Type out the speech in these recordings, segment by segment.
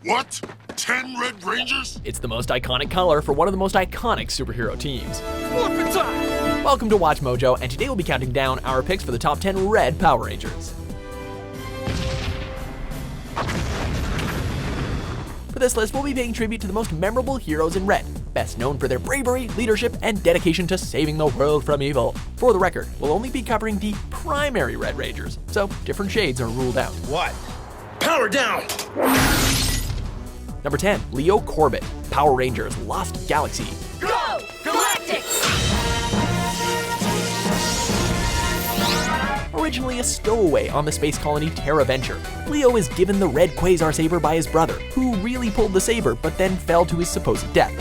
What? 10 Red Rangers? It's the most iconic color for one of the most iconic superhero teams. Morphin' time! Welcome to Watch Mojo, and today we'll be counting down our picks for the top 10 Red Power Rangers. For this list, we'll be paying tribute to the most memorable heroes in Red, best known for their bravery, leadership, and dedication to saving the world from evil. For the record, we'll only be covering the primary Red Rangers, so different shades are ruled out. What? Power down! Number 10, Leo Corbett, Power Rangers Lost Galaxy. Go! Galactics! Originally a stowaway on the space colony Terra Venture, Leo is given the red quasar saber by his brother, who really pulled the saber but then fell to his supposed death.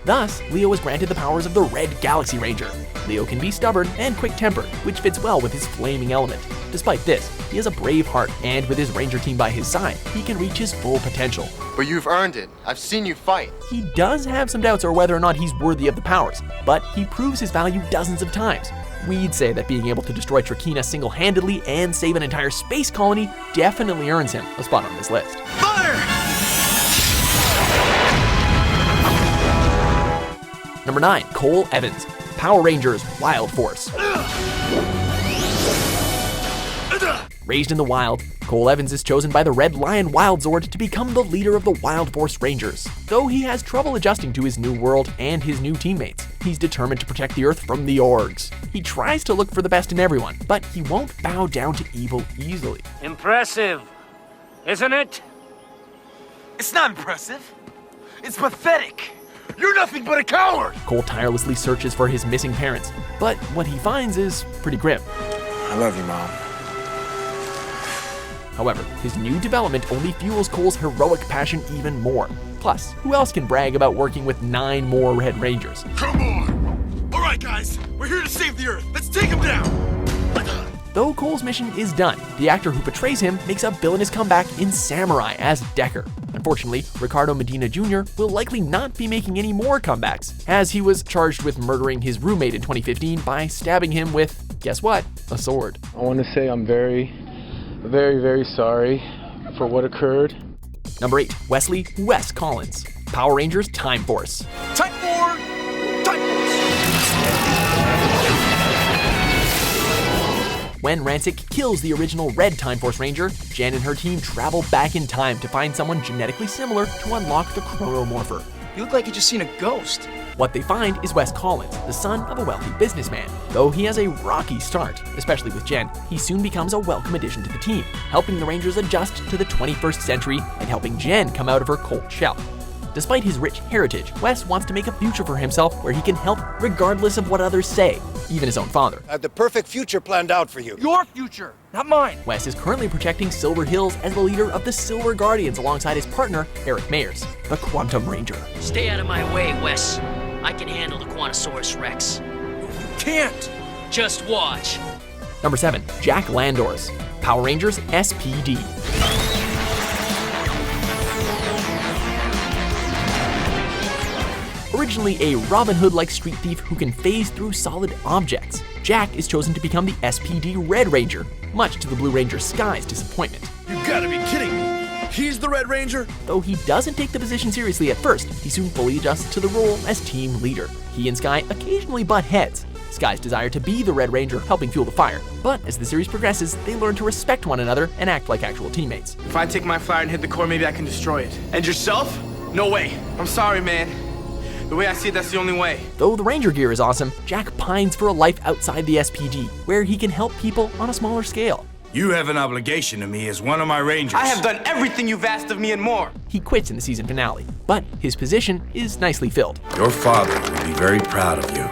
Thus, Leo is granted the powers of the Red Galaxy Ranger. Leo can be stubborn and quick-tempered, which fits well with his flaming element. Despite this, he has a brave heart, and with his ranger team by his side, he can reach his full potential. But you've earned it. I've seen you fight. He does have some doubts over whether or not he's worthy of the powers, but he proves his value dozens of times. We'd say that being able to destroy Trakina single-handedly and save an entire space colony definitely earns him a spot on this list. Fire! Number 9, Cole Evans, Power Rangers Wild Force. Raised in the wild, Cole Evans is chosen by the Red Lion Wild Zord to become the leader of the Wild Force Rangers. Though he has trouble adjusting to his new world and his new teammates, he's determined to protect the Earth from the Orgs. He tries to look for the best in everyone, but he won't bow down to evil easily. Impressive, isn't it? It's not impressive. It's pathetic. You're nothing but a coward! Cole tirelessly searches for his missing parents, but what he finds is pretty grim. I love you, Mom. However, his new development only fuels Cole's heroic passion even more. Plus, who else can brag about working with 9 more Red Rangers? Come on! All right, guys. We're here to save the Earth. Let's take him down! Though Cole's mission is done, the actor who portrays him makes a villainous comeback in Samurai as Decker. Unfortunately, Ricardo Medina Jr. will likely not be making any more comebacks, as he was charged with murdering his roommate in 2015 by stabbing him with, guess what, a sword. I want to say I'm very sorry for what occurred. Number 8, Wesley Wes Collins, Power Rangers Time Force. Type 4! Type Force! When Rancic kills the original Red Time Force Ranger, Jen and her team travel back in time to find someone genetically similar to unlock the Chronomorpher. You look like you just seen a ghost. What they find is Wes Collins, the son of a wealthy businessman. Though he has a rocky start, especially with Jen, he soon becomes a welcome addition to the team, helping the Rangers adjust to the 21st century and helping Jen come out of her cold shell. Despite his rich heritage, Wes wants to make a future for himself where he can help regardless of what others say, even his own father. I have the perfect future planned out for you. Your future, not mine. Wes is currently protecting Silver Hills as the leader of the Silver Guardians alongside his partner, Eric Mayers, the Quantum Ranger. Stay out of my way, Wes. I can handle the Quantosaurus Rex. You can't. Just watch. Number 7, Jack Landors, Power Rangers SPD. Originally a Robin Hood-like street thief who can phase through solid objects, Jack is chosen to become the SPD Red Ranger, much to the Blue Ranger Sky's disappointment. You gotta be kidding me. He's the Red Ranger? Though he doesn't take the position seriously at first, he soon fully adjusts to the role as team leader. He and Sky occasionally butt heads. Sky's desire to be the Red Ranger helping fuel the fire, but as the series progresses, they learn to respect one another and act like actual teammates. If I take my flyer and hit the core, maybe I can destroy it. And yourself? No way. I'm sorry, man. The way I see it, that's the only way. Though the Ranger gear is awesome, Jack pines for a life outside the SPD, where he can help people on a smaller scale. You have an obligation to me as one of my Rangers. I have done everything you've asked of me and more. He quits in the season finale, but his position is nicely filled. Your father will be very proud of you.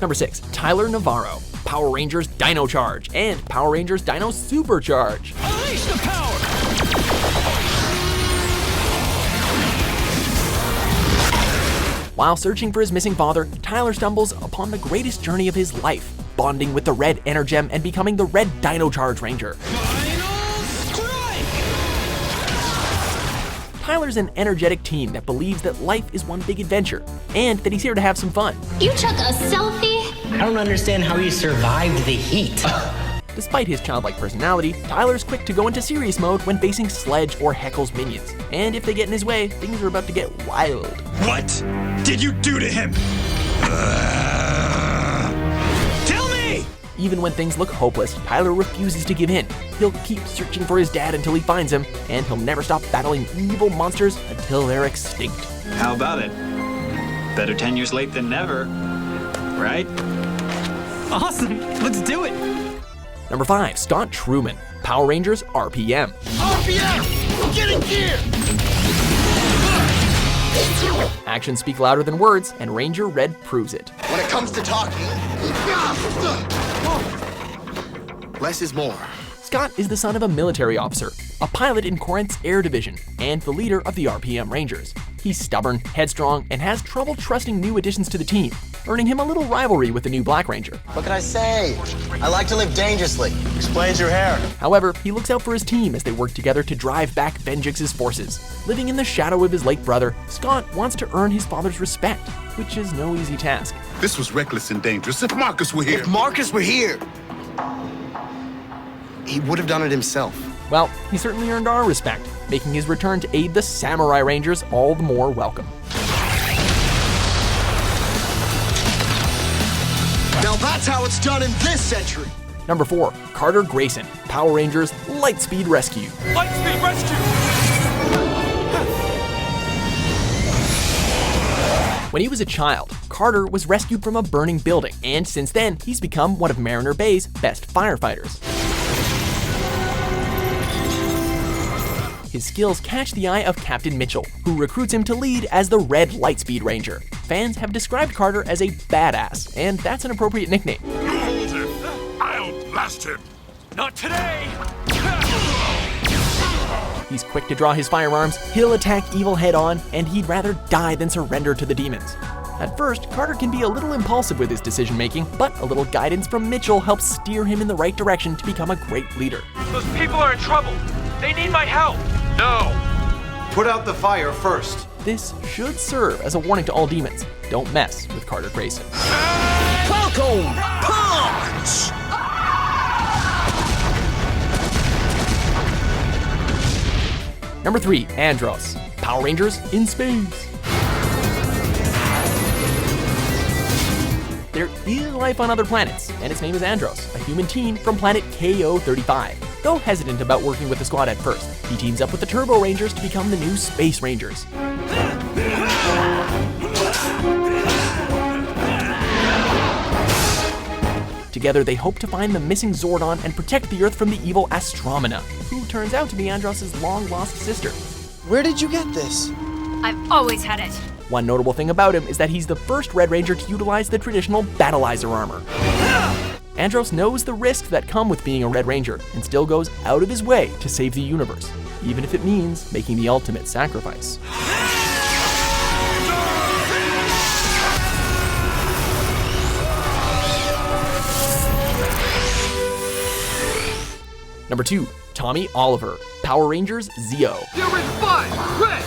Number 6, Tyler Navarro, Power Rangers Dino Charge and Power Rangers Dino Supercharge. Unleash the power! While searching for his missing father, Tyler stumbles upon the greatest journey of his life, bonding with the Red Energem and becoming the Red Dino Charge Ranger. Final strike! Tyler's an energetic teen that believes that life is one big adventure, and that he's here to have some fun. You took a selfie? I don't understand how you survived the heat. Despite his childlike personality, Tyler's quick to go into serious mode when facing Sledge or Heckle's minions. And if they get in his way, things are about to get wild. What did you do to him? Tell me! Even when things look hopeless, Tyler refuses to give in. He'll keep searching for his dad until he finds him, and he'll never stop battling evil monsters until they're extinct. How about it? Better 10 years late than never, right? Awesome, let's do it! Number 5, Scott Truman, Power Rangers RPM. RPM! Get in gear! Actions speak louder than words, and Ranger Red proves it. When it comes to talking, less is more. Scott is the son of a military officer, a pilot in Corinth's Air Division, and the leader of the RPM Rangers. He's stubborn, headstrong, and has trouble trusting new additions to the team, earning him a little rivalry with the new Black Ranger. What can I say? I like to live dangerously. Explains your hair. However, he looks out for his team as they work together to drive back Venjix's forces. Living in the shadow of his late brother, Scott wants to earn his father's respect, which is no easy task. This was reckless and dangerous. If Marcus were here. If Marcus were here, he would have done it himself. Well, he certainly earned our respect, making his return to aid the Samurai Rangers all the more welcome. Now that's how it's done in this century. Number 4, Carter Grayson, Power Rangers Lightspeed Rescue. Lightspeed rescue! When he was a child, Carter was rescued from a burning building, and since then, he's become one of Mariner Bay's best firefighters. His skills catch the eye of Captain Mitchell, who recruits him to lead as the Red Lightspeed Ranger. Fans have described Carter as a badass, and that's an appropriate nickname. You hold him. I'll blast him. Not today! He's quick to draw his firearms, he'll attack evil head-on, and he'd rather die than surrender to the demons. At first, Carter can be a little impulsive with his decision-making, but a little guidance from Mitchell helps steer him in the right direction to become a great leader. Those people are in trouble. They need my help. No! Put out the fire first. This should serve as a warning to all demons. Don't mess with Carter Grayson. Falcon Punch! Number 3, Andros, Power Rangers in Space. There is life on other planets, and its name is Andros, a human teen from planet KO-35. Though hesitant about working with the squad at first, he teams up with the Turbo Rangers to become the new Space Rangers. Together, they hope to find the missing Zordon and protect the Earth from the evil Astromina, who turns out to be Andros' long-lost sister. Where did you get this? I've always had it. One notable thing about him is that he's the first Red Ranger to utilize the traditional Battleizer armor. Andros knows the risks that come with being a Red Ranger and still goes out of his way to save the universe, even if it means making the ultimate sacrifice. Number 2, Tommy Oliver, Power Rangers Zeo. You're in 5, red!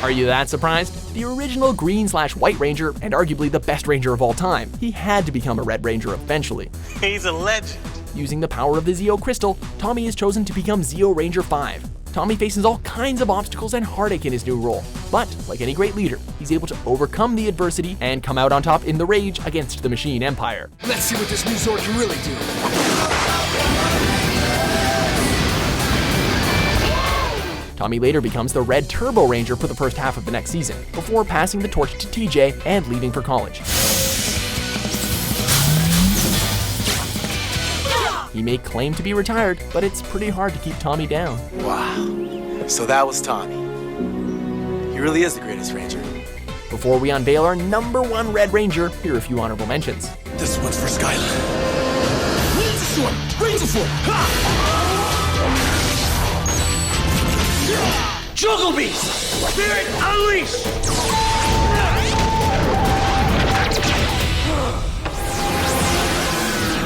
Are you that surprised? The original green/white Ranger, and arguably the best Ranger of all time, he had to become a Red Ranger eventually. He's a legend. Using the power of the Zeo Crystal, Tommy is chosen to become Zeo Ranger 5. Tommy faces all kinds of obstacles and heartache in his new role, but like any great leader, he's able to overcome the adversity and come out on top in the rage against the Machine Empire. Let's see what this new Zord can really do. Tommy later becomes the Red Turbo Ranger for the first half of the next season, before passing the torch to TJ and leaving for college. He may claim to be retired, but it's pretty hard to keep Tommy down. Wow. So that was Tommy. He really is the greatest Ranger. Before we unveil our number 1 Red Ranger, here are a few honorable mentions. This one's for Skylar. Ninja Sword! Razor Sword! Juggle Beast! Spirit Unleashed!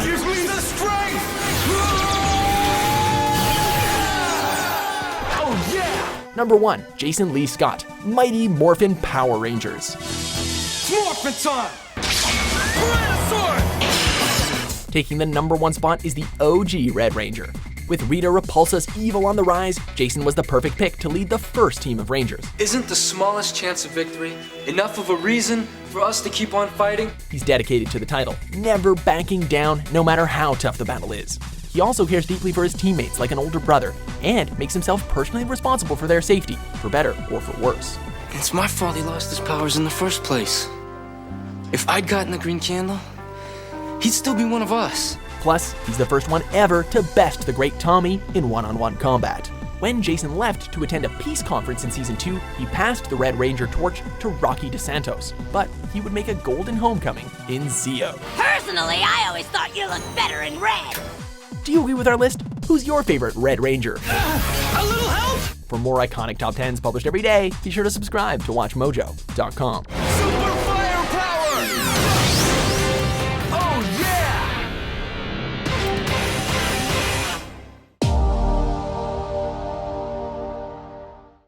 Give me the strength! Oh yeah! Number 1, Jason Lee Scott, Mighty Morphin Power Rangers. Morphin' time! Taking the #1 spot is the OG Red Ranger. With Rita Repulsa's evil on the rise, Jason was the perfect pick to lead the first team of Rangers. Isn't the smallest chance of victory enough of a reason for us to keep on fighting? He's dedicated to the title, never backing down no matter how tough the battle is. He also cares deeply for his teammates like an older brother, and makes himself personally responsible for their safety, for better or for worse. It's my fault he lost his powers in the first place. If I'd gotten the green candle, he'd still be one of us. Plus, he's the first one ever to best the great Tommy in one-on-one combat. When Jason left to attend a peace conference in Season 2, he passed the Red Ranger torch to Rocky DeSantos, but he would make a golden homecoming in Zeo. Personally, I always thought you looked better in red. Do you agree with our list? Who's your favorite Red Ranger? A little help? For more iconic top 10s published every day, be sure to subscribe to WatchMojo.com.